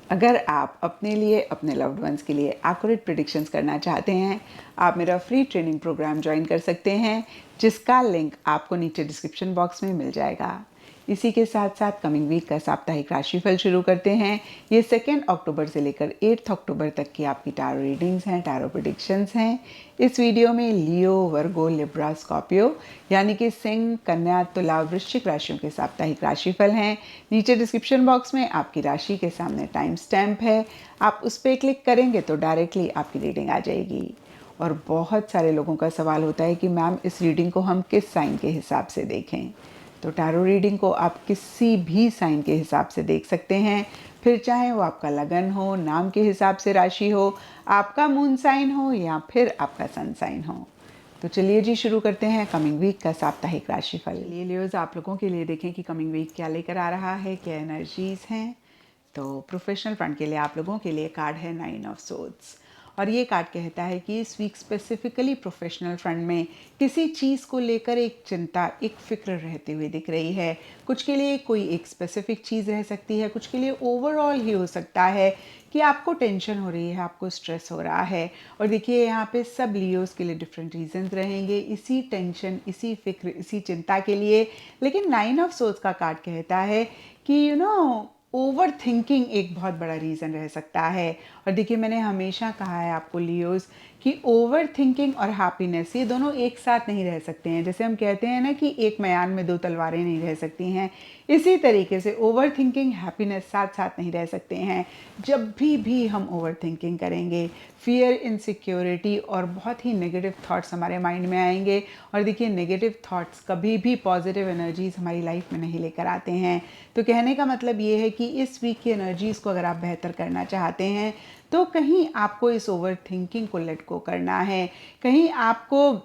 अगर आप अपने लिए, अपने लव्ड वंस के लिए एक्यूरेट प्रेडिक्शंस करना चाहते हैं, आप मेरा फ्री ट्रेनिंग प्रोग्राम ज्वाइन कर सकते हैं, जिसका लिंक आपको नीचे डिस्क्रिप्शन बॉक्स में मिल जाएगा। इसी के साथ साथ कमिंग वीक का साप्ताहिक राशिफल शुरू करते हैं। ये 2 अक्टूबर से लेकर 8 अक्टूबर तक की आपकी टैरो रीडिंग्स हैं, टैरो प्रेडिक्शंस हैं। इस वीडियो में लियो, वर्गो, लिब्रा, स्कॉर्पियो यानी कि सिंह, कन्या, तुला, वृश्चिक राशियों के साप्ताहिक राशिफल हैं। नीचे डिस्क्रिप्शन बॉक्स में आपकी राशि के सामने टाइम स्टैम्प है, आप उस पर क्लिक करेंगे तो डायरेक्टली आपकी रीडिंग आ जाएगी। और बहुत सारे लोगों का सवाल होता है कि मैम इस रीडिंग को हम किस साइन के हिसाब से देखें। तो टैरो रीडिंग को आप किसी भी साइन के हिसाब से देख सकते हैं, फिर चाहे वो आपका लगन हो, नाम के हिसाब से राशि हो, आपका मून साइन हो या फिर आपका सन साइन हो। तो चलिए जी शुरू करते हैं कमिंग वीक का साप्ताहिक राशिफल। चलिए लियोज, आप लोगों के लिए देखें कि कमिंग वीक क्या लेकर आ रहा है, क्या एनर्जीज हैं। तो प्रोफेशनल फ्रंट के लिए आप लोगों के लिए कार्ड है 9 ऑफ सोर्ड्स, और ये कार्ड कहता है कि इस वीक स्पेसिफिकली प्रोफेशनल फ्रंट में किसी चीज़ को लेकर एक चिंता, एक फिक्र रहती हुई दिख रही है। कुछ के लिए कोई एक स्पेसिफिक चीज़ रह सकती है, कुछ के लिए ओवरऑल ही हो सकता है कि आपको टेंशन हो रही है, आपको स्ट्रेस हो रहा है। और देखिए यहाँ पे सब लियोस के लिए डिफरेंट रीजंस रहेंगे इसी टेंशन, इसी फिक्र, इसी चिंता के लिए। लेकिन 9 ऑफ सोर्ड्स का कार्ड कहता है कि ओवर थिंकिंग एक बहुत बड़ा रीज़न रह सकता है। और देखिए मैंने हमेशा कहा है आपको लियोस कि ओवर थिंकिंग और हैप्पीनेस ये दोनों एक साथ नहीं रह सकते हैं। जैसे हम कहते हैं ना कि एक मयान में 2 तलवारें नहीं रह सकती हैं, इसी तरीके से ओवर थिंकिंग, हैप्पीनेस साथ साथ नहीं रह सकते हैं। जब भी हम ओवर थिंकिंग करेंगे, फियर, इनसिक्योरिटी और बहुत ही नेगेटिव थॉट्स हमारे माइंड में आएंगे। और देखिए नेगेटिव थॉट्स कभी भी पॉजिटिव एनर्जीज़ हमारी लाइफ में नहीं लेकर आते हैं। तो कहने का मतलब ये है कि इस वीक की एनर्जीज़ को अगर आप बेहतर करना चाहते हैं तो कहीं आपको इस ओवर थिंकिंग को लेट गो करना है, कहीं आपको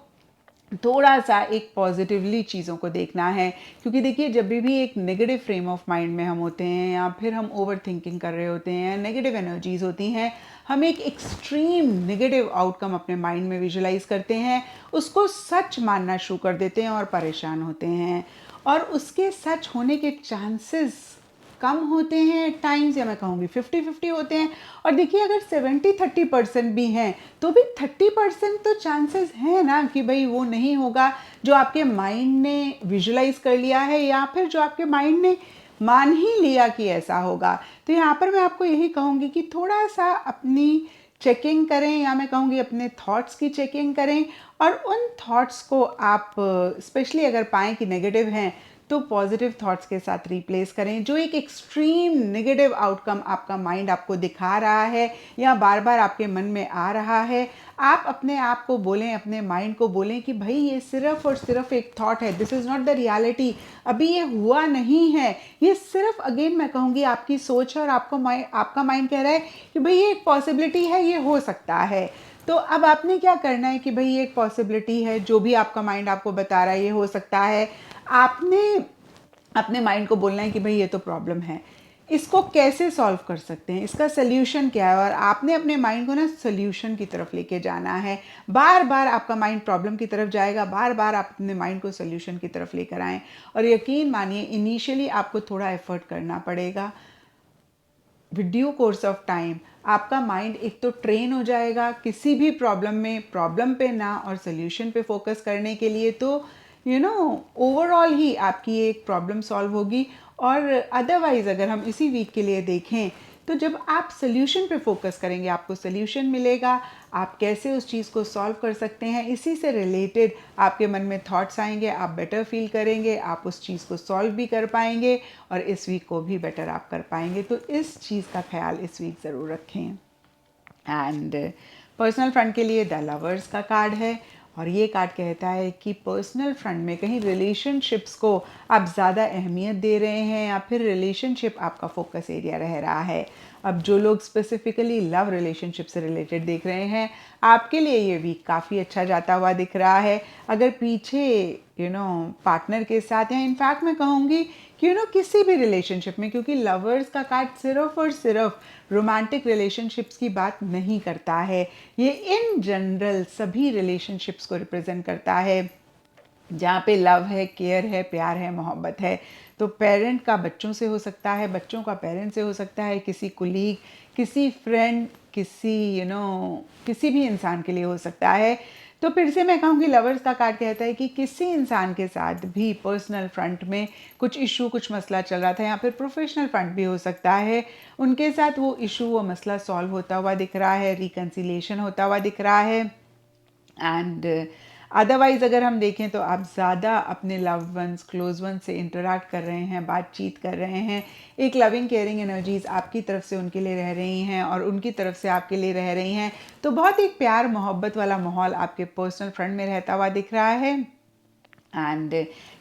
थोड़ा सा एक पॉजिटिवली चीज़ों को देखना है। क्योंकि देखिए जब भी एक नेगेटिव फ्रेम ऑफ माइंड में हम होते हैं या फिर हम ओवर थिंकिंग कर रहे होते हैं, नेगेटिव एनर्जीज होती हैं, हम एक एक्सट्रीम नेगेटिव आउटकम अपने माइंड में विजुलाइज करते हैं, उसको सच मानना शुरू कर देते हैं और परेशान होते हैं। और उसके सच होने के चांसेस कम होते हैं टाइम्स, या मैं कहूँगी 50-50 होते हैं। और देखिए अगर 70-30% भी हैं तो भी 30% तो चांसेस हैं ना कि भाई वो नहीं होगा जो आपके माइंड ने विजुलाइज कर लिया है या फिर जो आपके माइंड ने मान ही लिया कि ऐसा होगा। तो यहाँ पर मैं आपको यही कहूँगी कि थोड़ा सा अपनी चेकिंग करें, या मैं कहूँगी अपने थॉट्स की चेकिंग करें, और उन थॉट्स को आप स्पेशली अगर पाएँ कि नेगेटिव हैं तो पॉजिटिव थॉट्स के साथ रिप्लेस करें। जो एक एक्सट्रीम नेगेटिव आउटकम आपका माइंड आपको दिखा रहा है या बार बार आपके मन में आ रहा है, आप अपने आप को बोलें, अपने माइंड को बोलें कि भाई ये सिर्फ और सिर्फ एक थॉट है, this is not the reality, अभी ये हुआ नहीं है, ये सिर्फ अगेन मैं कहूँगी आपकी सोच है। और आपका माइंड कह रहा है कि भाई ये एक पॉसिबिलिटी है, ये हो सकता है। तो अब आपने क्या करना है कि भाई ये एक पॉसिबिलिटी है, जो भी आपका माइंड आपको बता रहा है ये हो सकता है, आपने अपने माइंड को बोलना है कि भाई ये तो प्रॉब्लम है, इसको कैसे सॉल्व कर सकते हैं, इसका सोल्यूशन क्या है। और आपने अपने माइंड को ना सोल्यूशन की तरफ लेके जाना है। बार बार आपका माइंड प्रॉब्लम की तरफ जाएगा, बार बार आप अपने माइंड को सोल्यूशन की तरफ लेकर आएँ। और यकीन मानिए इनिशियली आपको थोड़ा एफर्ट करना पड़ेगा, with due course of time आपका माइंड एक तो ट्रेन हो जाएगा किसी भी प्रॉब्लम में, प्रॉब्लम पे ना और सोल्यूशन पे फोकस करने के लिए। तो ओवरऑल ही आपकी एक प्रॉब्लम सॉल्व होगी। और अदरवाइज़ अगर हम इसी वीक के लिए देखें तो जब आप सोल्यूशन पे फोकस करेंगे आपको सोल्यूशन मिलेगा, आप कैसे उस चीज़ को सॉल्व कर सकते हैं, इसी से रिलेटेड आपके मन में थॉट्स आएंगे, आप बेटर फील करेंगे, आप उस चीज़ को सॉल्व भी कर पाएंगे और इस वीक को भी बेटर आप कर पाएंगे। तो इस चीज़ का ख्याल इस वीक ज़रूर रखें। एंड पर्सनल फ्रंट के लिए द लवर्स का कार्ड है, और ये कार्ड कहता है कि पर्सनल फ्रंट में कहीं रिलेशनशिप्स को आप ज़्यादा अहमियत दे रहे हैं या फिर रिलेशनशिप आपका फोकस एरिया रह रहा है। अब जो लोग स्पेसिफिकली लव रिलेशनशिप से रिलेटेड देख रहे हैं, आपके लिए ये वीक काफ़ी अच्छा जाता हुआ दिख रहा है। अगर पीछे पार्टनर के साथ, या इनफैक्ट मैं कहूँगी कि किसी भी रिलेशनशिप में, क्योंकि लवर्स का कार्ड सिर्फ और सिर्फ रोमांटिक रिलेशनशिप्स की बात नहीं करता है, ये इन जनरल सभी रिलेशनशिप्स को रिप्रेजेंट करता है जहाँ पे लव है, केयर है, प्यार है, मोहब्बत है। तो पेरेंट का बच्चों से हो सकता है, बच्चों का पेरेंट से हो सकता है, किसी कुलीग, किसी फ्रेंड, किसी किसी भी इंसान के लिए हो सकता है। तो फिर से मैं कहूँगी लवर्स का कार्ड कहता है कि किसी इंसान के साथ भी पर्सनल फ्रंट में कुछ इशू, कुछ मसला चल रहा था, या फिर प्रोफेशनल फ्रंट भी हो सकता है, उनके साथ वो इशू, वो मसला सॉल्व होता हुआ दिख रहा है, रिकन्सिलिएशन होता हुआ दिख रहा है। एंड अदरवाइज़ अगर हम देखें तो आप ज़्यादा अपने लव्ड वंस, क्लोज वंस से इंटरेक्ट कर रहे हैं, बातचीत कर रहे हैं, एक लविंग केयरिंग एनर्जीज़ आपकी तरफ से उनके लिए रह रही हैं और उनकी तरफ से आपके लिए रह रही हैं। तो बहुत एक प्यार मोहब्बत वाला माहौल आपके पर्सनल फ्रंट में रहता हुआ दिख रहा है। एंड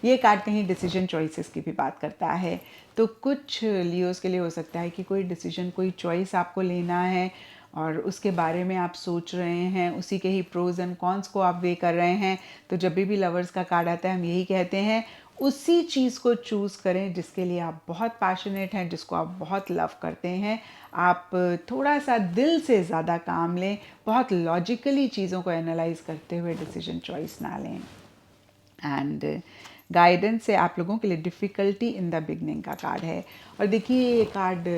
ये कार्ड कहीं डिसीजन चॉइसेस की भी बात करता है। तो कुछ लियोज़ के लिए हो सकता है कि कोई डिसीजन, कोई चॉइस आपको लेना है और उसके बारे में आप सोच रहे हैं, उसी के ही प्रोज एंड कॉन्स को आप वे कर रहे हैं। तो जब भी लवर्स का कार्ड आता है हम यही कहते हैं, उसी चीज़ को चूज़ करें जिसके लिए आप बहुत पैशनेट हैं, जिसको आप बहुत लव करते हैं। आप थोड़ा सा दिल से ज़्यादा काम लें, बहुत लॉजिकली चीज़ों को एनालाइज करते हुए डिसीजन चॉइस ना लें। एंड गाइडेंस से आप लोगों के लिए डिफ़िकल्टी इन द बिगनिंग का कार्ड है। और देखिए ये कार्ड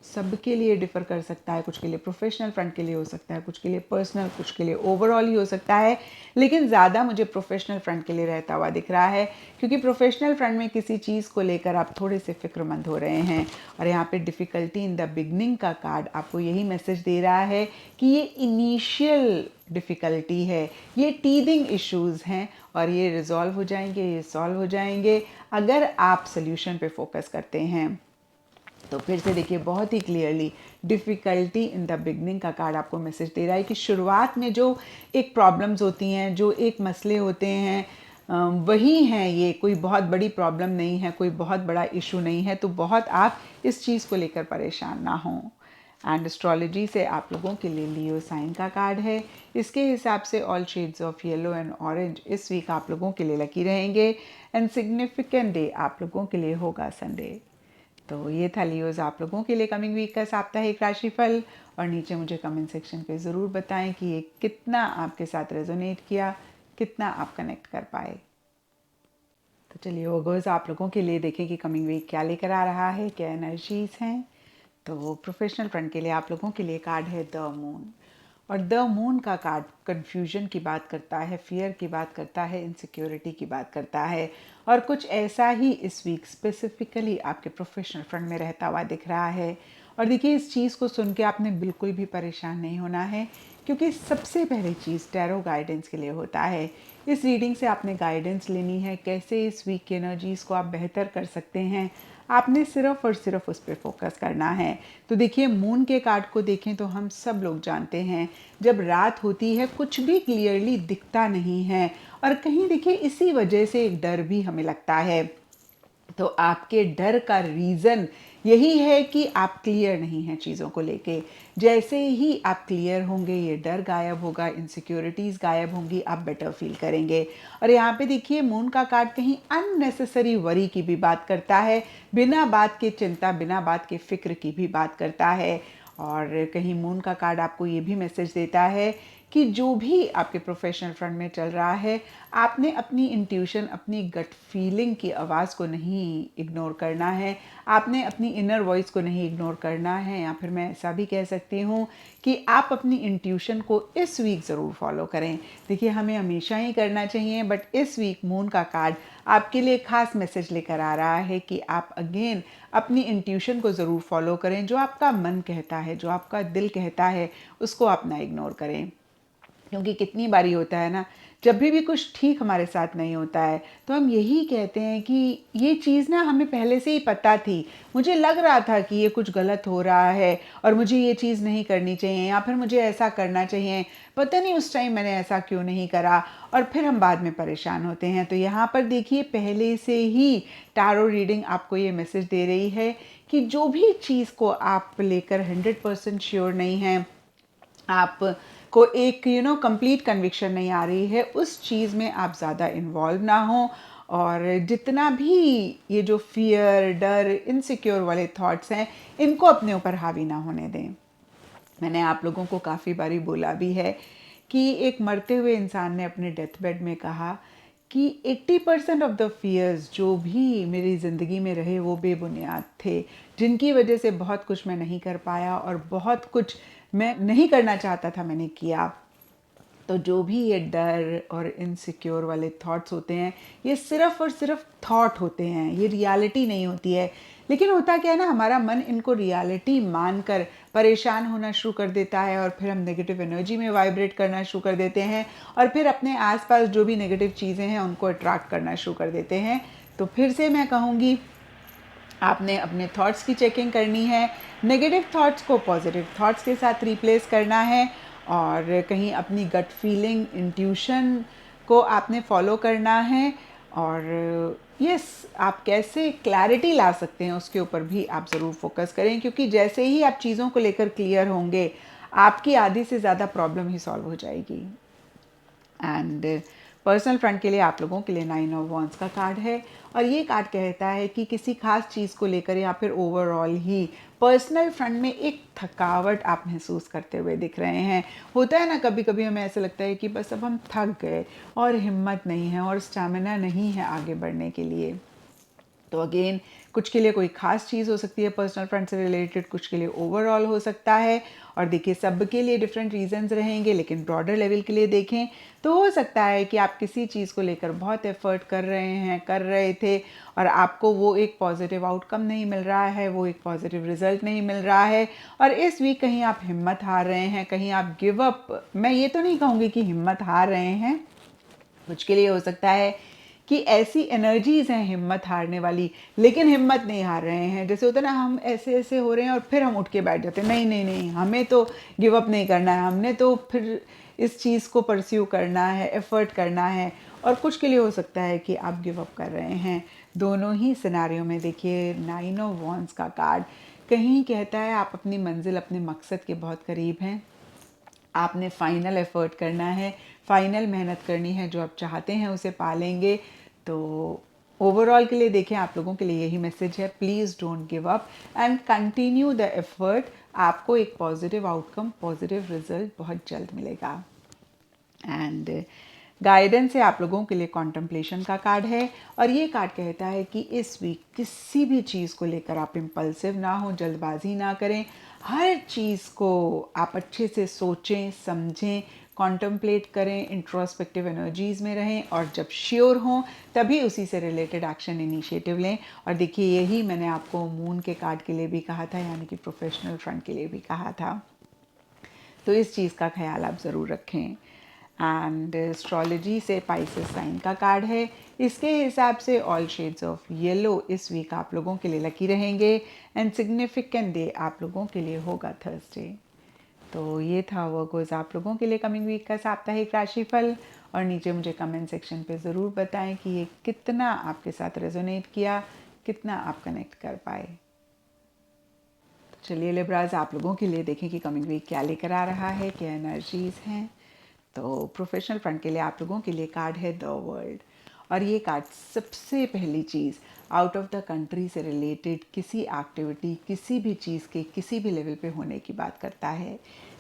सबके लिए डिफ़र कर सकता है, कुछ के लिए प्रोफेशनल फ्रंट के लिए हो सकता है, कुछ के लिए पर्सनल, कुछ के लिए ओवरऑल ही हो सकता है, लेकिन ज़्यादा मुझे प्रोफेशनल फ्रंट के लिए रहता हुआ दिख रहा है, क्योंकि प्रोफेशनल फ्रंट में किसी चीज़ को लेकर आप थोड़े से फिक्रमंद हो रहे हैं। और यहाँ पे डिफ़िकल्टी इन द बिगनिंग का कार्ड आपको यही मैसेज दे रहा है कि ये इनिशियल डिफ़िकल्टी है, ये टीदिंग इश्यूज़ हैं और ये रिजॉल्व हो जाएंगे, ये सॉल्व हो जाएंगे अगर आप सोल्यूशन पे फोकस करते हैं। तो फिर से देखिए बहुत ही clearly difficulty in the beginning का कार्ड आपको मैसेज दे रहा है कि शुरुआत में जो एक प्रॉब्लम्स होती हैं, जो एक मसले होते हैं, वही हैं ये, कोई बहुत बड़ी प्रॉब्लम नहीं है, कोई बहुत बड़ा इशू नहीं है। तो बहुत आप इस चीज़ को लेकर परेशान ना हों। एंड एस्ट्रोलॉजी से आप लोगों के लिए लियो साइन का कार्ड है। इसके हिसाब से all shades of yellow and orange इस वीक आप लोगों के लिए लकी रहेंगे। एंड सिग्निफिकेंट डे आप लोगों के लिए होगा संडे। तो ये था लियोज़ आप लोगों के लिए कमिंग वीक का साप्ताहिक राशिफल। और नीचे मुझे कमेंट सेक्शन पे ज़रूर बताएं कि ये कितना आपके साथ रेजोनेट किया, कितना आप कनेक्ट कर पाए। तो चलिए वर्गोज़ आप लोगों के लिए देखें कि कमिंग वीक क्या लेकर आ रहा है, क्या एनर्जीज़ हैं। तो प्रोफेशनल फ्रंट के लिए आप लोगों के लिए कार्ड है द मून। और द मून का कार्ड कन्फ्यूजन की बात करता है, फियर की बात करता है, इनसिक्योरिटी की बात करता है। और कुछ ऐसा ही इस वीक स्पेसिफिकली आपके प्रोफेशनल फ्रंट में रहता हुआ दिख रहा है। और देखिए इस चीज़ को सुन के आपने बिल्कुल भी परेशान नहीं होना है, क्योंकि सबसे पहली चीज़ टैरो गाइडेंस के लिए होता है। इस रीडिंग से आपने गाइडेंस लेनी है, कैसे इस वीक की एनर्जीज़ को आप बेहतर कर सकते हैं। आपने सिर्फ और सिर्फ उस पर फोकस करना है। तो देखिए मून के कार्ड को देखें तो हम सब लोग जानते हैं जब रात होती है कुछ भी क्लियरली दिखता नहीं है, और कहीं देखिए इसी वजह से एक डर भी हमें लगता है। तो आपके डर का रीज़न यही है कि आप क्लियर नहीं हैं चीज़ों को लेके। जैसे ही आप क्लियर होंगे ये डर गायब होगा, इनसिक्योरिटीज़ गायब होंगी, आप बेटर फील करेंगे। और यहाँ पे देखिए मून का कार्ड कहीं अननेसेसरी वरी की भी बात करता है, बिना बात के चिंता, बिना बात के फिक्र की भी बात करता है। और कहीं मून का कार्ड आपको ये भी मैसेज देता है कि जो भी आपके प्रोफेशनल फ्रंट में चल रहा है, आपने अपनी इंट्यूशन, अपनी गट फीलिंग की आवाज़ को नहीं इग्नोर करना है, आपने अपनी इनर वॉइस को नहीं इग्नोर करना है। या फिर मैं ऐसा भी कह सकती हूँ कि आप अपनी इंट्यूशन को इस वीक ज़रूर फॉलो करें। देखिए हमें हमेशा ही करना चाहिए, बट इस वीक मून का कार्ड आपके लिए खास मैसेज लेकर आ रहा है कि आप अगेन अपनी इंट्यूशन को ज़रूर फॉलो करें। जो आपका मन कहता है, जो आपका दिल कहता है, उसको आप ना इग्नोर करें। क्योंकि कितनी बारी होता है ना, जब भी कुछ ठीक हमारे साथ नहीं होता है तो हम यही कहते हैं कि ये चीज़ ना हमें पहले से ही पता थी, मुझे लग रहा था कि ये कुछ गलत हो रहा है और मुझे ये चीज़ नहीं करनी चाहिए, या फिर मुझे ऐसा करना चाहिए, पता नहीं उस टाइम मैंने ऐसा क्यों नहीं करा, और फिर हम बाद में परेशान होते हैं। तो यहाँ पर देखिए पहले से ही टैरो रीडिंग आपको ये मैसेज दे रही है कि जो भी चीज़ को आप लेकर 100% श्योर नहीं है, आप को एक कंप्लीट कन्विक्शन नहीं आ रही है, उस चीज़ में आप ज़्यादा इन्वॉल्व ना हो। और जितना भी ये जो फियर, डर, इनसिक्योर वाले थॉट्स हैं, इनको अपने ऊपर हावी ना होने दें। मैंने आप लोगों को काफ़ी बारी बोला भी है कि एक मरते हुए इंसान ने अपने डेथ बेड में कहा कि 80% ऑफ द फियर्स जो भी मेरी ज़िंदगी में रहे वो बेबुनियाद थे, जिनकी वजह से बहुत कुछ मैं नहीं कर पाया और बहुत कुछ मैं नहीं करना चाहता था मैंने किया। तो जो भी ये डर और इनसिक्योर वाले थॉट्स होते हैं, ये सिर्फ़ और सिर्फ थॉट होते हैं, ये रियलिटी नहीं होती है। लेकिन होता क्या है ना, हमारा मन इनको रियलिटी मानकर परेशान होना शुरू कर देता है और फिर हम नेगेटिव एनर्जी में वाइब्रेट करना शुरू कर देते हैं और फिर अपने आसपास जो भी नेगेटिव चीज़ें हैं उनको अट्रैक्ट करना शुरू कर देते हैं। तो फिर से मैं कहूँगी, आपने अपने थॉट्स की चेकिंग करनी है, नेगेटिव थॉट्स को पॉजिटिव थॉट्स के साथ रिप्लेस करना है और कहीं अपनी गट फीलिंग, इंट्यूशन को आपने फॉलो करना है। और यस, आप कैसे क्लैरिटी ला सकते हैं उसके ऊपर भी आप ज़रूर फोकस करें, क्योंकि जैसे ही आप चीज़ों को लेकर क्लियर होंगे, आपकी आधी से ज़्यादा प्रॉब्लम ही सॉल्व हो जाएगी। एंड पर्सनल फ्रंट के लिए आप लोगों के लिए 9 ऑफ वॉन्ड्स का कार्ड है और ये कार्ड कहता है कि किसी खास चीज़ को लेकर या फिर ओवरऑल ही पर्सनल फ्रंट में एक थकावट आप महसूस करते हुए दिख रहे हैं। होता है ना, कभी कभी हमें ऐसा लगता है कि बस अब हम थक गए और हिम्मत नहीं है और स्टैमिना नहीं है आगे बढ़ने के लिए। तो अगेन, कुछ के लिए कोई ख़ास चीज़ हो सकती है पर्सनल फ्रंट से रिलेटेड, कुछ के लिए ओवरऑल हो सकता है। और देखिए, सब के लिए डिफरेंट रीजंस रहेंगे, लेकिन ब्रॉडर लेवल के लिए देखें तो हो सकता है कि आप किसी चीज़ को लेकर बहुत एफर्ट कर रहे थे और आपको वो एक पॉजिटिव आउटकम नहीं मिल रहा है, वो एक पॉजिटिव रिजल्ट नहीं मिल रहा है। और इस वीक कहीं आप हिम्मत हार रहे हैं, कहीं आप गिव अप, मैं ये तो नहीं कहूँगी कि हिम्मत हार रहे हैं। कुछ के लिए हो सकता है कि ऐसी एनर्जीज हैं हिम्मत हारने वाली, लेकिन हिम्मत नहीं हार रहे हैं। जैसे होता है ना, हम ऐसे ऐसे हो रहे हैं और फिर हम उठ के बैठ जाते हैं, नहीं नहीं नहीं, हमें तो गिव अप नहीं करना है, हमने तो फिर इस चीज़ को परस्यू करना है, एफर्ट करना है। और कुछ के लिए हो सकता है कि आप गिव अप कर रहे हैं। दोनों ही सिनारियों में देखिए, 9 ऑफ वॉन्ड्स का कार्ड कहीं कहता है आप अपनी मंजिल, अपने मकसद के बहुत करीब हैं। आपने फाइनल एफर्ट करना है, फाइनल मेहनत करनी है, जो आप चाहते हैं उसे पालेंगे। तो ओवरऑल के लिए देखें, आप लोगों के लिए यही मैसेज है, please don't give up and continue the effort. आपको एक पॉजिटिव आउटकम, पॉजिटिव रिजल्ट बहुत जल्द मिलेगा। एंड गाइडेंस है आप लोगों के लिए कॉन्टम्पलेशन का कार्ड है और ये कार्ड कहता है कि इस वीक किसी भी चीज़ को लेकर आप इम्पल्सिव ना हो, जल्दबाजी ना करें। हर चीज़ को आप अच्छे से सोचें, समझें, कॉन्टम्पलेट करें, इंट्रोस्पेक्टिव एनर्जीज़ में रहें और जब श्योर हों तभी उसी से रिलेटेड एक्शन इनिशिएटिव लें। और देखिए, यही मैंने आपको मून के कार्ड के लिए भी कहा था, यानी कि प्रोफेशनल फ्रंट के लिए भी कहा था। तो इस चीज़ का ख्याल आप ज़रूर रखें। एंड एस्ट्रोलॉजी से पाइसेस साइन का कार्ड है। इसके हिसाब से ऑल शेड्स ऑफ येलो इस वीक आप लोगों के लिए लकी रहेंगे एंड सिग्निफिकेंट डे आप लोगों के लिए होगा थर्सडे। तो ये था वर्गोज़ आप लोगों के लिए कमिंग वीक का साप्ताहिक राशिफल। और नीचे मुझे कमेंट सेक्शन पे ज़रूर बताएं कि ये कितना आपके साथ रेजोनेट किया, कितना आप कनेक्ट कर पाए। तो चलिए लिब्राज, आप लोगों के लिए देखें कि कमिंग वीक क्या लेकर आ रहा है, क्या एनर्जीज़ हैं। तो प्रोफेशनल फ्रंट के लिए आप लोगों के लिए कार्ड है द वर्ल्ड और ये कार्ड सबसे पहली चीज़ आउट ऑफ द कंट्री से रिलेटेड किसी एक्टिविटी, किसी भी चीज़ के किसी भी लेवल पे होने की बात करता है।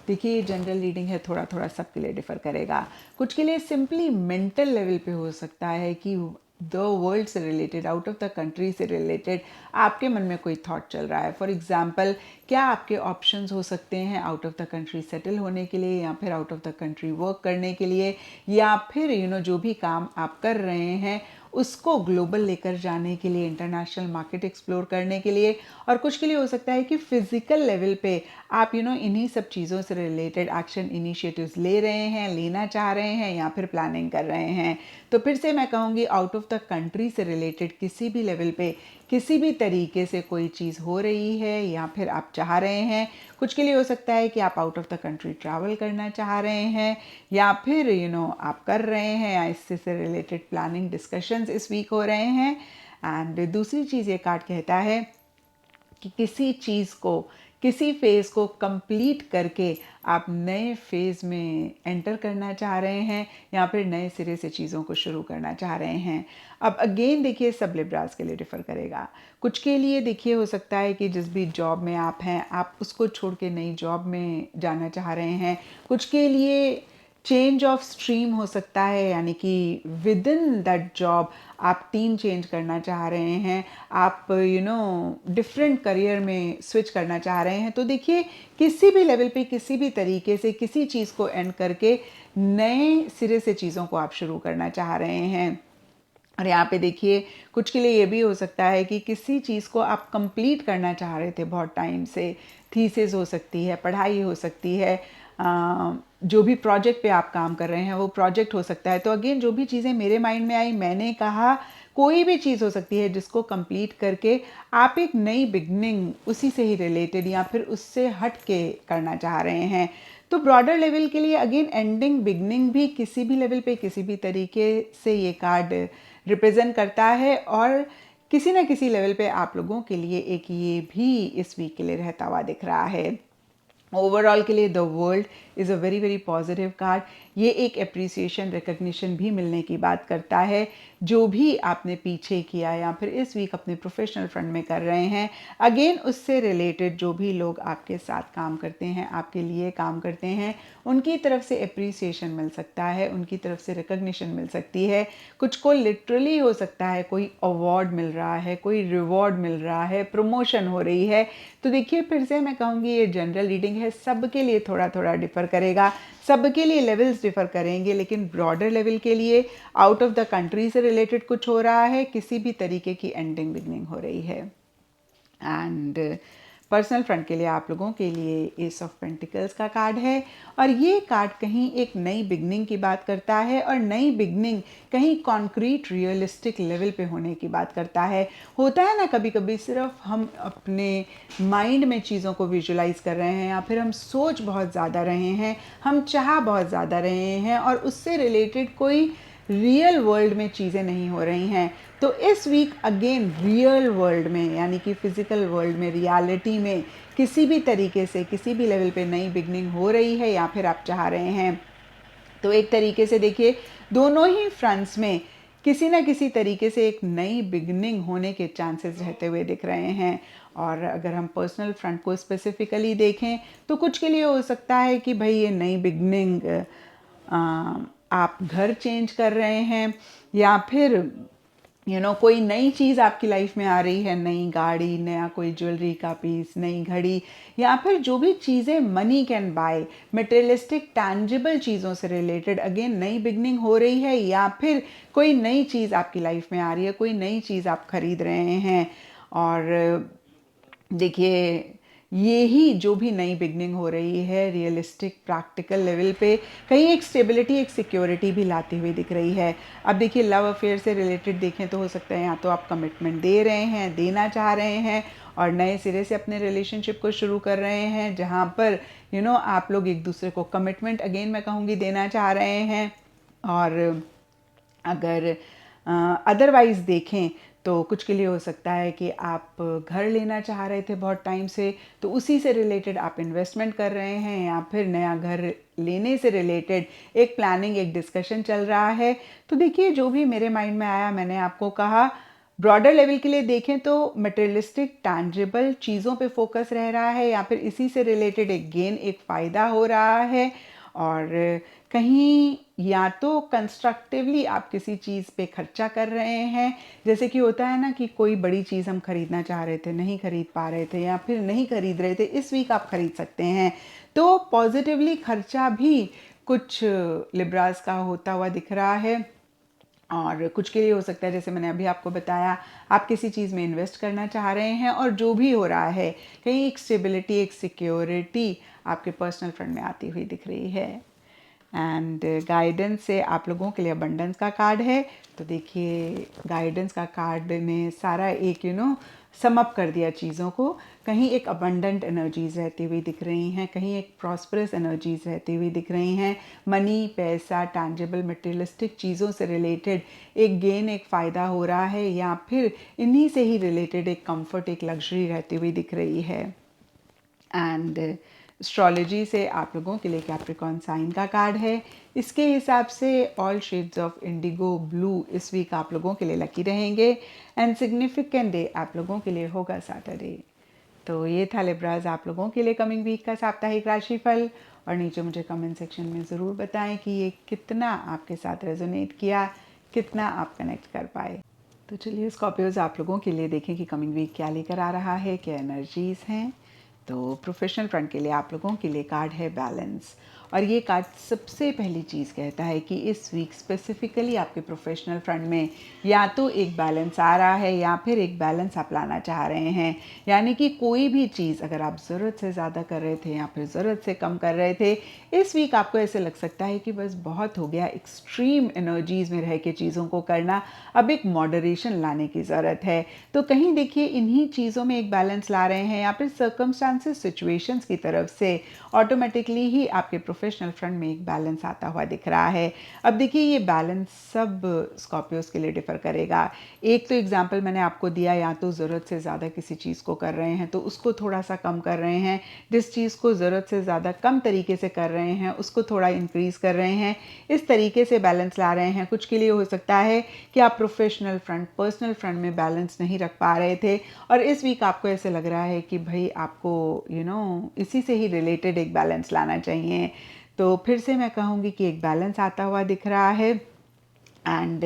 देखिए, ये जनरल रीडिंग है, थोड़ा थोड़ा सबके लिए डिफ़र करेगा। कुछ के लिए सिंपली मेंटल लेवल पे हो सकता है कि द वर्ल्ड से related, out of the country से रिलेटेड आपके मन में कोई थॉट चल रहा है। फॉर एग्जांपल, क्या आपके ऑप्शंस हो सकते हैं out of the country settle होने के लिए, या फिर out of the country work करने के लिए, या फिर जो भी काम आप कर रहे हैं उसको ग्लोबल लेकर जाने के लिए, इंटरनेशनल मार्केट एक्सप्लोर करने के लिए। और कुछ के लिए हो सकता है कि फिजिकल लेवल पे आप इन्हीं सब चीज़ों से रिलेटेड एक्शन इनिशिएटिव्स ले रहे हैं, लेना चाह रहे हैं, या फिर प्लानिंग कर रहे हैं। तो फिर से मैं कहूँगी, आउट ऑफ द कंट्री से रिलेटेड किसी भी लेवल पे किसी भी तरीके से कोई चीज़ हो रही है या फिर आप चाह रहे हैं। कुछ के लिए हो सकता है कि आप out of the country travel करना चाह रहे हैं, या फिर आप कर रहे हैं, या इससे से रिलेटेड प्लानिंग डिस्कशंस इस वीक हो रहे हैं। एंड दूसरी चीज़ ये कार्ड कहता है कि किसी चीज़ को, किसी फेज़ को कंप्लीट करके आप नए फेज़ में एंटर करना चाह रहे हैं, या फिर नए सिरे से चीज़ों को शुरू करना चाह रहे हैं। अब अगेन देखिए, सब लिब्रास के लिए डिफ़र करेगा। कुछ के लिए देखिए हो सकता है कि जिस भी जॉब में आप हैं, आप उसको छोड़ के नई जॉब में जाना चाह रहे हैं। कुछ के लिए चेंज ऑफ स्ट्रीम हो सकता है, यानी कि विद इन दैट जॉब आप टीम चेंज करना चाह रहे हैं, आप डिफरेंट करियर में स्विच करना चाह रहे हैं। तो देखिए, किसी भी लेवल पे किसी भी तरीके से किसी चीज़ को एंड करके नए सिरे से चीज़ों को आप शुरू करना चाह रहे हैं। और यहाँ पे देखिए, कुछ के लिए ये भी हो सकता है कि किसी चीज़ को आप कंप्लीट करना चाह रहे थे बहुत टाइम से। थीसिस हो सकती है, पढ़ाई हो सकती है, जो भी प्रोजेक्ट पे आप काम कर रहे हैं वो प्रोजेक्ट हो सकता है। तो अगेन, जो भी चीज़ें मेरे माइंड में आई, मैंने कहा कोई भी चीज़ हो सकती है जिसको कंप्लीट करके आप एक नई बिगनिंग उसी से ही रिलेटेड या फिर उससे हट के करना चाह रहे हैं। तो ब्रॉडर लेवल के लिए अगेन, एंडिंग बिगनिंग भी किसी भी लेवल पे किसी भी तरीके से ये कार्ड रिप्रेजेंट करता है। और किसी ना किसी लेवल पे आप लोगों के लिए एक ये भी इस वीक के लिए रहता हुआ दिख रहा है। ओवरऑल के लिए the world is a very very positive card. ये एक अप्रिसिएशन, रिकग्निशन भी मिलने की बात करता है। जो भी आपने पीछे किया या फिर इस वीक अपने प्रोफेशनल फ्रंट में कर रहे हैं, अगेन उससे रिलेटेड जो भी लोग आपके साथ काम करते हैं, आपके लिए काम करते हैं, उनकी तरफ से अप्रिसिएशन मिल सकता है, उनकी तरफ से रिकग्निशन मिल सकती है। कुछ को लिटरली हो सकता है कोई अवार्ड मिल रहा है, कोई रिवॉर्ड मिल रहा है, प्रमोशन हो रही है। तो देखिए, फिर से मैं कहूँगी, ये जनरल रीडिंग है, सबके लिए थोड़ा थोड़ा डिफ़र करेगा, सबके लिए लेवल्स डिफ़र करेंगे, लेकिन ब्रॉडर लेवल के लिए आउट ऑफ द कंट्री से रिलेटेड कुछ हो रहा है, किसी भी तरीके की एंडिंग बिगनिंग हो रही है। एंड पर्सनल फ्रंट के लिए आप लोगों के लिए एस ऑफ पेंटिकल्स का कार्ड है, और ये कार्ड कहीं एक नई बिगनिंग की बात करता है, और नई बिगनिंग कहीं कॉन्क्रीट रियलिस्टिक लेवल पे होने की बात करता है। होता है ना, कभी कभी सिर्फ हम अपने माइंड में चीज़ों को विजुलाइज कर रहे हैं, या फिर हम सोच बहुत ज़्यादा रहे हैं, हम चाह बहुत ज़्यादा रहे हैं, और उससे रिलेटेड कोई रियल वर्ल्ड में चीज़ें नहीं हो रही हैं। तो इस वीक अगेन रियल वर्ल्ड में, यानी कि फिजिकल वर्ल्ड में, रियलिटी में किसी भी तरीके से किसी भी लेवल पे नई बिगनिंग हो रही है, या फिर आप चाह रहे हैं। तो एक तरीके से देखिए, दोनों ही फ्रंट्स में किसी ना किसी तरीके से एक नई बिगनिंग होने के चांसेस रहते हुए दिख रहे हैं। और अगर हम पर्सनल फ्रंट को स्पेसिफिकली देखें, तो कुछ के लिए हो सकता है कि भाई ये नई बिगनिंग, आप घर चेंज कर रहे हैं, या फिर कोई नई चीज़ आपकी लाइफ में आ रही है, नई गाड़ी, नया कोई ज्वेलरी का पीस, नई घड़ी, या फिर जो भी चीज़ें money can buy, materialistic tangible चीज़ों से रिलेटेड अगेन नई बिगनिंग हो रही है, या फिर कोई नई चीज़ आपकी लाइफ में आ रही है, कोई नई चीज़ आप खरीद रहे हैं। और देखिए, ये ही जो भी नई बिगनिंग हो रही है रियलिस्टिक प्रैक्टिकल लेवल पे, कहीं एक स्टेबिलिटी, एक सिक्योरिटी भी लाती हुई दिख रही है। अब देखिए, लव अफेयर से रिलेटेड देखें तो हो सकता है या तो आप कमिटमेंट दे रहे हैं, देना चाह रहे हैं, और नए सिरे से अपने रिलेशनशिप को शुरू कर रहे हैं, जहाँ पर आप लोग एक दूसरे को कमिटमेंट, अगेन मैं कहूँगी, देना चाह रहे हैं। और अगर अदरवाइज़ देखें तो कुछ के लिए हो सकता है कि आप घर लेना चाह रहे थे बहुत टाइम से, तो उसी से रिलेटेड आप इन्वेस्टमेंट कर रहे हैं, या फिर नया घर लेने से रिलेटेड एक प्लानिंग, एक डिस्कशन चल रहा है। तो देखिए, जो भी मेरे माइंड में आया मैंने आपको कहा। ब्रॉडर लेवल के लिए देखें तो मटेरियलिस्टिक टैंजिबल चीज़ों पे फोकस रह रहा है, या फिर इसी से रिलेटेड एक गेन, एक फ़ायदा हो रहा है। और कहीं या तो कंस्ट्रक्टिवली आप किसी चीज़ पे खर्चा कर रहे हैं, जैसे कि होता है ना कि कोई बड़ी चीज़ हम खरीदना चाह रहे थे, नहीं खरीद पा रहे थे, या फिर नहीं खरीद रहे थे, इस वीक आप खरीद सकते हैं। तो पॉजिटिवली खर्चा भी कुछ लिब्रास का होता हुआ दिख रहा है। और कुछ के लिए हो सकता है, जैसे मैंने अभी आपको बताया, आप किसी चीज़ में इन्वेस्ट करना चाह रहे हैं, और जो भी हो रहा है कहीं एक स्टेबिलिटी, एक सिक्योरिटी आपके पर्सनल फ्रंट में आती हुई दिख रही है। एंड गाइडेंस से आप लोगों के लिए अबंडेंस का कार्ड है। तो देखिए, गाइडेंस का कार्ड ने सारा एक सम अप कर दिया चीज़ों को। कहीं एक अबंडेंट एनर्जीज रहती हुई दिख रही हैं, कहीं एक प्रॉस्परस एनर्जीज रहती हुई दिख रही हैं। मनी, पैसा, टैंजिबल मटेरियलिस्टिक चीज़ों से रिलेटेड एक गेन, एक फ़ायदा हो रहा है, या फिर इन्हीं से ही रिलेटेड एक कंफर्ट, एक लग्जरी रहती हुई दिख रही है। एंड एस्ट्रोलॉजी से आप लोगों के लिए कैप्रिकॉर्न साइन का कार्ड है। इसके हिसाब से all shades of Indigo blue इस वीक आप लोगों के लिए लकी रहेंगे। एंड सिग्निफिकेंट डे आप लोगों के लिए होगा सैटरडे। तो ये था लिब्राज आप लोगों के लिए कमिंग वीक का साप्ताहिक राशिफल। और नीचे मुझे कमेंट सेक्शन में ज़रूर बताएं कि ये कितना आपके साथ रेजोनेट किया, कितना आप कनेक्ट कर पाए। तो चलिए स्कॉर्पियोज आप लोगों के लिए देखें कि कमिंग वीक क्या लेकर आ रहा है, क्या एनर्जीज़ हैं। तो प्रोफेशनल फ्रंट के लिए आप लोगों के लिए कार्ड है बैलेंस। और ये कार्ड सबसे पहली चीज़ कहता है कि इस वीक स्पेसिफिकली आपके प्रोफेशनल फ्रंट में या तो एक बैलेंस आ रहा है या फिर एक बैलेंस आप लाना चाह रहे हैं। यानी कि कोई भी चीज़ अगर आप ज़रूरत से ज़्यादा कर रहे थे या फिर ज़रूरत से कम कर रहे थे, इस वीक आपको ऐसे लग सकता है कि बस बहुत हो गया, एक्सट्रीम एनर्जीज़ में रह के चीज़ों को करना, अब एक मॉडरेशन लाने की ज़रूरत है। तो कहीं देखिए इन्हीं चीज़ों में एक बैलेंस ला रहे हैं या फिर सर्कमस्टांसेस सिचुएशंस की तरफ से ऑटोमेटिकली ही आपके प्रोफेशनल फ्रंट में एक बैलेंस आता हुआ दिख रहा है। अब देखिए ये बैलेंस सब स्कॉर्पियोज के लिए डिफ़र करेगा। एक तो एग्जांपल मैंने आपको दिया, या तो ज़रूरत से ज़्यादा किसी चीज़ को कर रहे हैं तो उसको थोड़ा सा कम कर रहे हैं, जिस चीज़ को ज़रूरत से ज़्यादा कम तरीके से कर रहे हैं उसको थोड़ा इंक्रीज़ कर रहे हैं, इस तरीके से बैलेंस ला रहे हैं। कुछ के लिए हो सकता है कि आप प्रोफेशनल फ्रंट, पर्सनल फ्रंट में बैलेंस नहीं रख पा रहे थे और इस वीक आपको ऐसे लग रहा है कि भाई आपको इसी से ही रिलेटेड एक बैलेंस लाना चाहिए। तो फिर से मैं कहूँगी कि एक बैलेंस आता हुआ दिख रहा है। एंड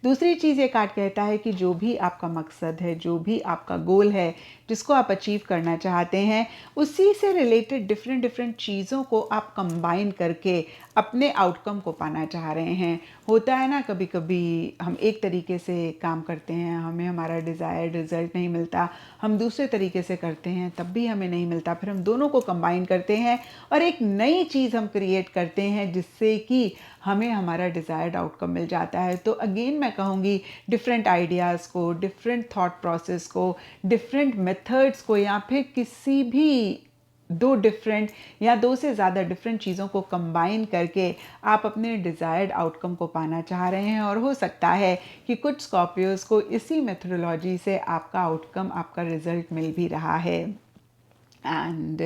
दूसरी चीज़ ये कार्ड कहता है कि जो भी आपका मकसद है, जो भी आपका गोल है, जिसको आप अचीव करना चाहते हैं, उसी से रिलेटेड डिफरेंट डिफरेंट चीज़ों को आप कंबाइन करके अपने आउटकम को पाना चाह रहे हैं। होता है ना कभी कभी हम एक तरीके से काम करते हैं, हमें हमारा डिज़ायर्ड रिजल्ट नहीं मिलता, हम दूसरे तरीके से करते हैं तब भी हमें नहीं मिलता, फिर हम दोनों को कंबाइन करते हैं और एक नई चीज़ हम क्रिएट करते हैं जिससे कि हमें हमारा डिज़ायर्ड आउटकम मिल जाता है। तो अगेन मैं कहूँगी डिफरेंट आइडियाज़ को, डिफरेंट थॉट प्रोसेस को, डिफरेंट मेथड्स को या फिर किसी भी दो डिफरेंट या दो से ज़्यादा डिफरेंट चीज़ों को कंबाइन करके आप अपने डिज़ायर्ड आउटकम को पाना चाह रहे हैं। और हो सकता है कि कुछ स्कॉर्पियोज को इसी मेथोडोलॉजी से आपका आउटकम, आपका रिजल्ट मिल भी रहा है। एंड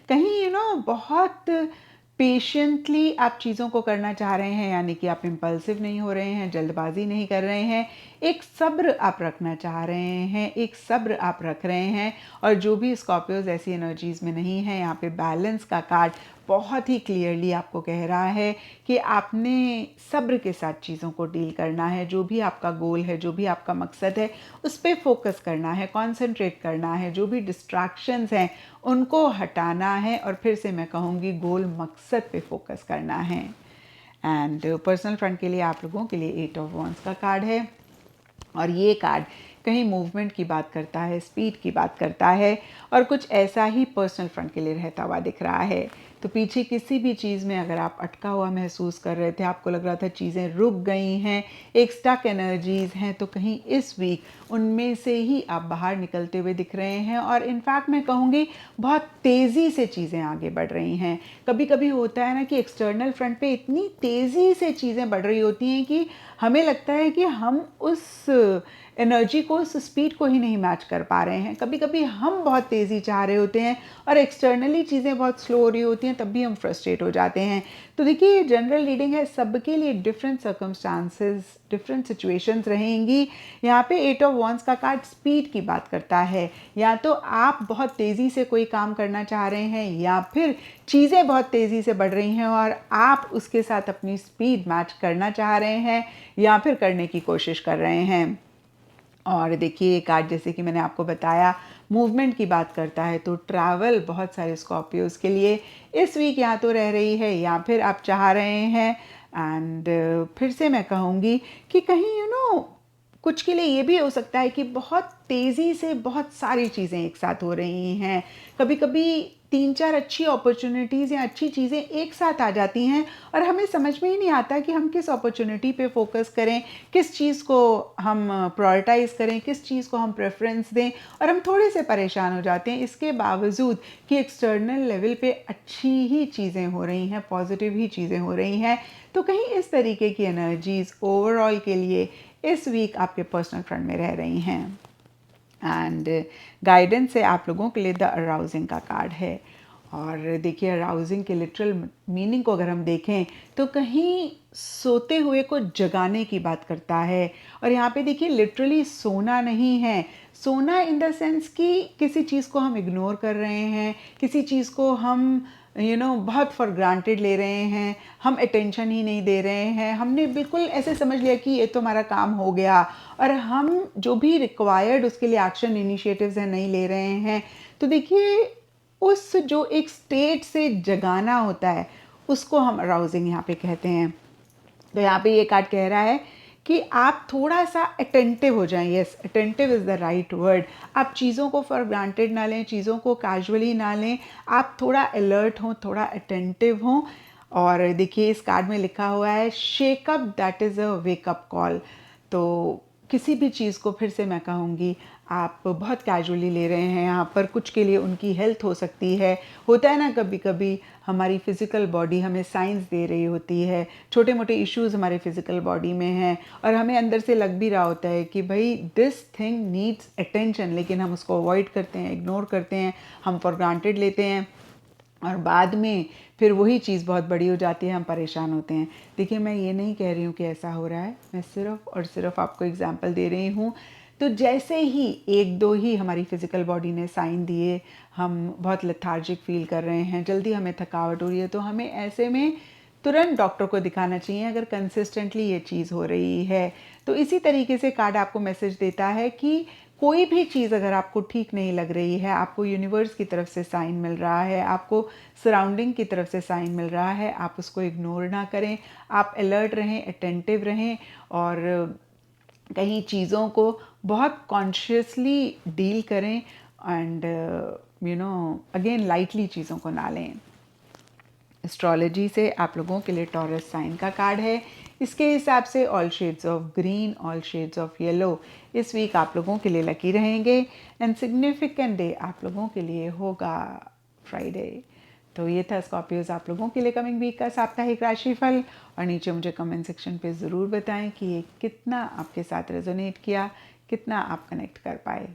कहीं बहुत पेशेंटली आप चीज़ों को करना चाह रहे हैं, यानी कि आप इम्पल्सिव नहीं हो रहे हैं, जल्दबाजी नहीं कर रहे हैं, एक सब्र आप रखना चाह रहे हैं, एक सब्र आप रख रहे हैं। और जो भी स्कॉर्पियोज ऐसी एनर्जीज़ में नहीं है, यहाँ पे बैलेंस का कार्ड बहुत ही क्लियरली आपको कह रहा है कि आपने सब्र के साथ चीज़ों को डील करना है। जो भी आपका गोल है, जो भी आपका मकसद है, उस पर फोकस करना है, कॉन्सेंट्रेट करना है। जो भी डिस्ट्रैक्शंस हैं उनको हटाना है और फिर से मैं कहूँगी गोल मकसद पे फोकस करना है। एंड पर्सनल फ्रंट के लिए आप लोगों के लिए 8 ऑफ वॉन्ड्स का कार्ड है और ये कार्ड कहीं मूवमेंट की बात करता है, स्पीड की बात करता है और कुछ ऐसा ही पर्सनल फ्रंट के लिए रहता हुआ दिख रहा है। तो पीछे किसी भी चीज़ में अगर आप अटका हुआ महसूस कर रहे थे, आपको लग रहा था चीज़ें रुक गई हैं, एक स्टक एनर्जीज़ हैं, तो कहीं इस वीक उनमें से ही आप बाहर निकलते हुए दिख रहे हैं। और इनफैक्ट मैं कहूँगी बहुत तेज़ी से चीज़ें आगे बढ़ रही हैं। कभी कभी होता है ना कि एक्सटर्नल फ्रंट पे इतनी तेज़ी से चीज़ें बढ़ रही होती हैं कि हमें लगता है कि हम उस एनर्जी को, उस स्पीड को ही नहीं मैच कर पा रहे हैं। कभी कभी हम बहुत तेज़ी चाह रहे होते हैं और एक्सटर्नली चीज़ें बहुत स्लो हो रही होती हैं, तब भी हम फ्रस्ट्रेट हो जाते हैं। तो देखिए ये जनरल रीडिंग है, सबके लिए डिफरेंट सर्कमस्टांसेस, डिफरेंट सिचुएशंस रहेंगी। यहाँ पे 8 ऑफ वॉन्ड्स का कार्ड स्पीड की बात करता है। या तो आप बहुत तेज़ी से कोई काम करना चाह रहे हैं या फिर चीज़ें बहुत तेज़ी से बढ़ रही हैं और आप उसके साथ अपनी स्पीड मैच करना चाह रहे हैं या फिर करने की कोशिश कर रहे हैं। और देखिए ये कार्ड जैसे कि मैंने आपको बताया मूवमेंट की बात करता है, तो ट्रैवल बहुत सारे स्कॉर्पियोज के लिए इस वीक या तो रह रही है या फिर आप चाह रहे हैं। एंड फिर से मैं कहूँगी कि कहीं कुछ के लिए ये भी हो सकता है कि बहुत तेज़ी से बहुत सारी चीज़ें एक साथ हो रही हैं। कभी कभी 3-4 अच्छी अपॉर्चुनिटीज़ या अच्छी चीज़ें एक साथ आ जाती हैं और हमें समझ में ही नहीं आता कि हम किस अपॉर्चुनिटी पे फोकस करें, किस चीज़ को हम प्रायोरिटाइज़ करें, किस चीज़ को हम प्रेफरेंस दें, और हम थोड़े से परेशान हो जाते हैं। इसके बावजूद कि एक्सटर्नल लेवल पे अच्छी ही चीज़ें हो रही हैं, पॉजिटिव ही चीज़ें हो रही हैं, तो कहीं इस तरीके की एनर्जीज़ ओवरऑल के लिए इस वीक आपके पर्सनल फ्रंट में रह रही हैं। एंड गाइडेंस से आप लोगों के लिए द अराउजिंग का कार्ड है और देखिए अराउजिंग के लिटरल मीनिंग को अगर हम देखें तो कहीं सोते हुए को जगाने की बात करता है। और यहाँ पे देखिए लिटरली सोना नहीं है, सोना इन द सेंस कि किसी चीज़ को हम इग्नोर कर रहे हैं, किसी चीज़ को हम बहुत फॉर ग्रांटेड ले रहे हैं, हम अटेंशन ही नहीं दे रहे हैं, हमने बिल्कुल ऐसे समझ लिया कि ये तो हमारा काम हो गया और हम जो भी रिक्वायर्ड उसके लिए एक्शन इनिशिएटिव्स हैं नहीं ले रहे हैं। तो देखिए उस जो एक स्टेट से जगाना होता है उसको हम अराउजिंग यहाँ पे कहते हैं। तो यहाँ पे ये कार्ड कह रहा है कि आप थोड़ा सा अटेंटिव हो जाएं। Yes, attentive is the right word. आप चीज़ों को फॉर ग्रांटेड ना लें, चीज़ों को कैजुअली ना लें, आप थोड़ा अलर्ट हों, थोड़ा अटेंटिव हों। और देखिए इस कार्ड में लिखा हुआ है shake up that is a wake up call. तो किसी भी चीज़ को फिर से मैं कहूँगी आप बहुत कैजुअली ले रहे हैं, यहाँ पर कुछ के लिए उनकी हेल्थ हो सकती है। होता है ना कभी कभी हमारी फ़िज़िकल बॉडी हमें साइंस दे रही होती है, छोटे मोटे इश्यूज़ हमारे फ़िज़िकल बॉडी में हैं और हमें अंदर से लग भी रहा होता है कि भाई दिस थिंग नीड्स अटेंशन, लेकिन हम उसको अवॉइड करते हैं, इग्नोर करते हैं, हम फॉर ग्रांटेड लेते हैं और बाद में फिर वही चीज़ बहुत बड़ी हो जाती है, हम परेशान होते हैं। देखिए मैं ये नहीं कह रही हूँ कि ऐसा हो रहा है, मैं सिर्फ़ और सिर्फ आपको एग्जांपल दे रही हूँ। तो जैसे ही एक दो ही हमारी फ़िज़िकल बॉडी ने साइन दिए, हम बहुत लेथार्जिक फील कर रहे हैं, जल्दी हमें थकावट हो रही है, तो हमें ऐसे में तुरंत डॉक्टर को दिखाना चाहिए अगर कंसिस्टेंटली ये चीज़ हो रही है। तो इसी तरीके से कार्ड आपको मैसेज देता है कि कोई भी चीज़ अगर आपको ठीक नहीं लग रही है, आपको यूनिवर्स की तरफ से साइन मिल रहा है, आपको सराउंडिंग की तरफ से साइन मिल रहा है, आप उसको इग्नोर ना करें, आप अलर्ट रहें, अटेंटिव रहें और कहीं चीज़ों को बहुत कॉन्शियसली डील करें एंड अगेन लाइटली चीज़ों को ना लें। एस्ट्रोलॉजी से आप लोगों के लिए टॉरस साइन का कार्ड है। इसके हिसाब से all shades of green, all shades of yellow इस वीक आप लोगों के लिए लकी रहेंगे एंड सिग्निफिकेंट डे आप लोगों के लिए होगा फ्राइडे। तो ये था स्कॉर्पियोज आप लोगों के लिए कमिंग वीक का साप्ताहिक राशिफल। और नीचे मुझे कमेंट सेक्शन पे ज़रूर बताएं कि ये कितना आपके साथ रेजोनेट किया, कितना आप कनेक्ट कर पाए।